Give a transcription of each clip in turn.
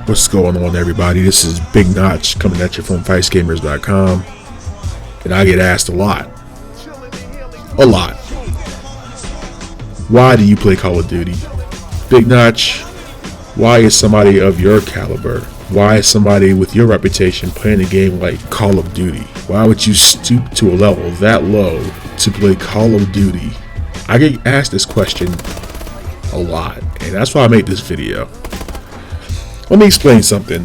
What's going on, everybody? This is Big Notch coming at you from FightsGamers.com, and I get asked a lot. Why do you play Call of Duty? Big Notch, why is somebody of your caliber, why is somebody with your reputation playing a game like Call of Duty? Why would you stoop to a level that low to play Call of Duty? I get asked this question a lot, and that's why I made this video. Let me explain something.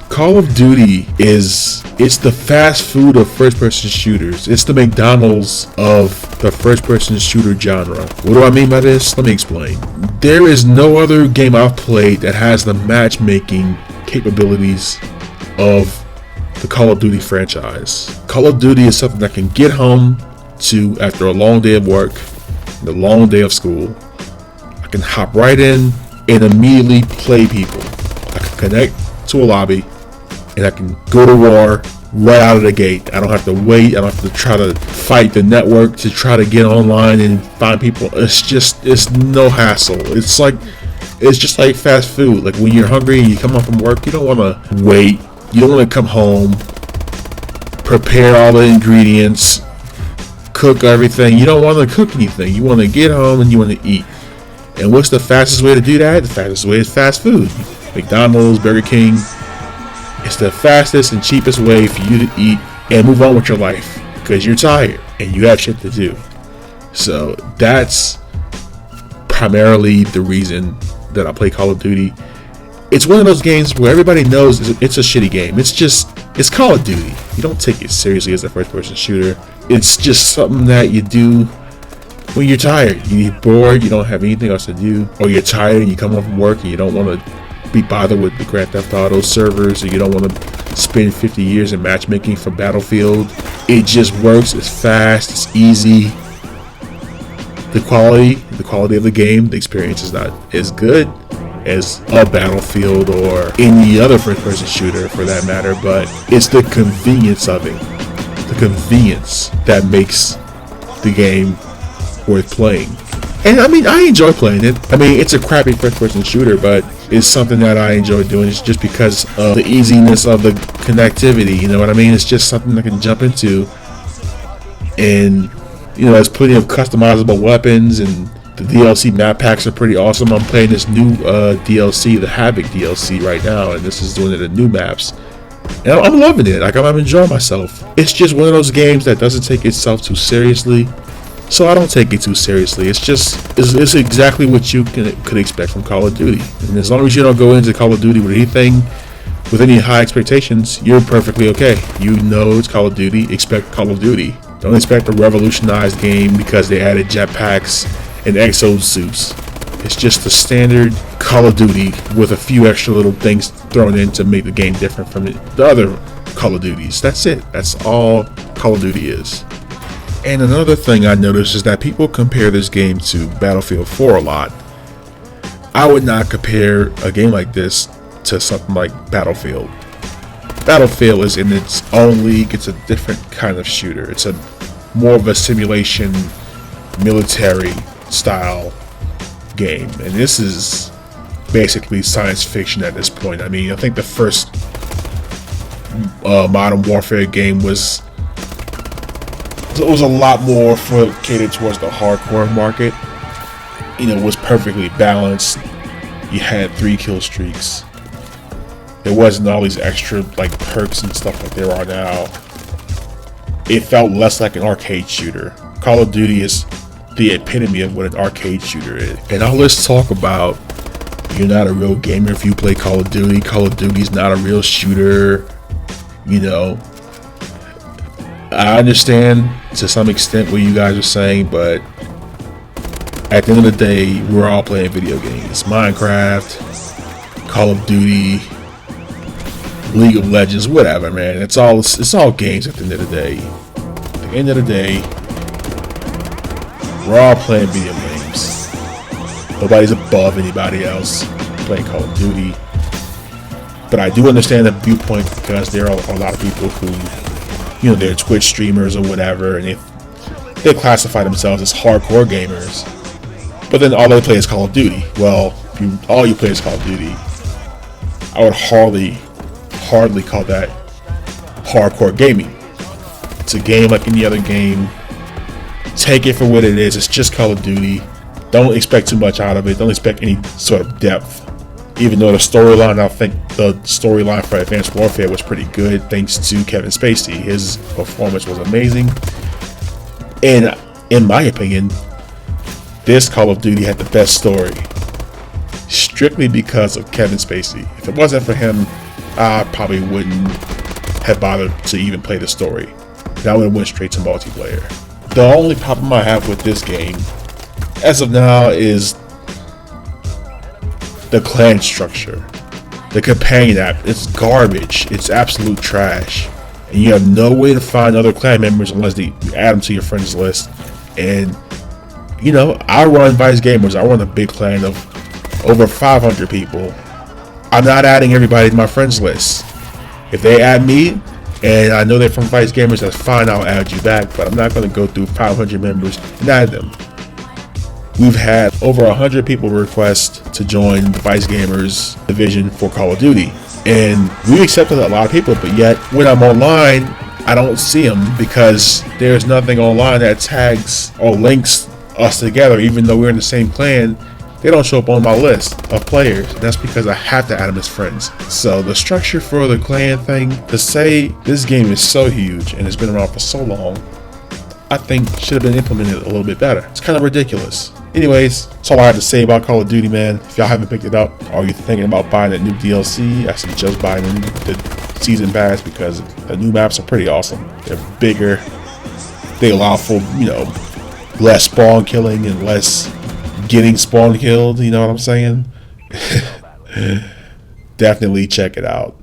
Call of Duty it's the fast food of first-person shooters. It's the McDonald's of the first-person shooter genre. What do I mean by this? Let me explain. There is no other game I've played that has the matchmaking capabilities of the Call of Duty franchise. Call of Duty is something I can get home to after a long day of work and a long day of school. I can hop right in and immediately play people. I can connect to a lobby and I can go to war right out of the gate. I don't have to wait. I don't have to try to fight the network to try to get online and find people. It's no hassle. It's just like fast food. Like when you're hungry and you come home from work, you don't want to wait. You don't want to come home, prepare all the ingredients, cook everything. You don't want to cook anything. You want to get home and you want to eat. And what's the fastest way to do that? The fastest way is fast food. McDonald's, Burger King. It's the fastest and cheapest way for you to eat and move on with your life because you're tired and you have shit to do. So that's primarily the reason that I play Call of Duty. It's one of those games where everybody knows it's a shitty game. It's Call of Duty. You don't take it seriously as a first-person shooter. It's just something that you do when you're tired, you're bored, you don't have anything else to do, or you're tired and you come home from work and you don't want to be bothered with the Grand Theft Auto servers, or you don't want to spend 50 years in matchmaking for Battlefield. It just works. It's fast. It's easy. The quality of the game, the experience is not as good as a Battlefield or any other first-person shooter for that matter, but it's the convenience of it. The convenience that makes the game worth playing. And I mean, I enjoy playing it. I mean, it's a crappy first-person shooter, but it's something that I enjoy doing. It's just because of the easiness of the connectivity. You know what I mean? It's just something I can jump into, and there's plenty of customizable weapons, and the DLC map packs are pretty awesome. I'm playing this new DLC, the Havoc DLC, right now, and this is doing it in new maps. And I'm loving it. Like, I'm enjoying myself. It's just one of those games that doesn't take itself too seriously. So I don't take it too seriously. It's exactly what you could expect from Call of Duty. And as long as you don't go into Call of Duty with any high expectations, you're perfectly okay. You know it's Call of Duty. Expect Call of Duty. Don't expect a revolutionized game because they added jetpacks and exosuits. It's just the standard Call of Duty with a few extra little things thrown in to make the game different from the other Call of Duties. That's it. That's all Call of Duty is. And another thing I noticed is that people compare this game to Battlefield 4 a lot. I would not compare a game like this to something like Battlefield. Battlefield is in its own league. It's a different kind of shooter. It's more of a simulation, military style game. And this is basically science fiction at this point. I mean, I think the first Modern Warfare game was a lot more catered towards the hardcore market. It was perfectly balanced. You had 3 kill streaks. There wasn't all these extra perks and stuff like there are now. It felt less like an arcade shooter. Call of Duty is the epitome of what an arcade shooter is. And now let's talk about, you're not a real gamer if you play Call of Duty. Call of Duty's not a real shooter. I understand to some extent what you guys are saying, but at the end of the day, we're all playing video games. Minecraft, Call of Duty, League of Legends, whatever, man. It's all games at the end of the day. At the end of the day, we're all playing video games. Nobody's above anybody else playing Call of Duty. But I do understand the viewpoint because there are a lot of people who, they're Twitch streamers or whatever, and they classify themselves as hardcore gamers. But then all they play is Call of Duty. Well, all you play is Call of Duty. I would hardly call that hardcore gaming. It's a game like any other game. Take it for what it is. It's just Call of Duty. Don't expect too much out of it. Don't expect any sort of depth. Even though the storyline, I think the storyline for Advanced Warfare was pretty good, thanks to Kevin Spacey. His performance was amazing. And in my opinion, this Call of Duty had the best story, strictly because of Kevin Spacey. If it wasn't for him, I probably wouldn't have bothered to even play the story. I would have went straight to multiplayer. The only problem I have with this game, as of now, is the clan structure. The companion app, it's garbage. It's absolute trash. And you have no way to find other clan members unless you add them to your friends list. And, you know, I run Vice Gamers. I run a big clan of over 500 people. I'm not adding everybody to my friends list. If they add me, and I know they're from Vice Gamers, that's fine, I'll add you back. But I'm not going to go through 500 members and add them. We've had over 100 people request to join the Vice Gamers division for Call of Duty. And we accepted a lot of people, but yet when I'm online, I don't see them because there's nothing online that tags or links us together. Even though we're in the same clan, they don't show up on my list of players. That's because I have to add them as friends. So the structure for the clan thing, to say this game is so huge and it's been around for so long, I think should have been implemented a little bit better. It's kind of ridiculous. Anyways, that's all I have to say about Call of Duty, man. If y'all haven't picked it up, or you're thinking about buying that new DLC, I suggest buying the season pass because the new maps are pretty awesome. They're bigger. They allow for, you know, less spawn killing and less getting spawn killed. You know what I'm saying? Definitely check it out.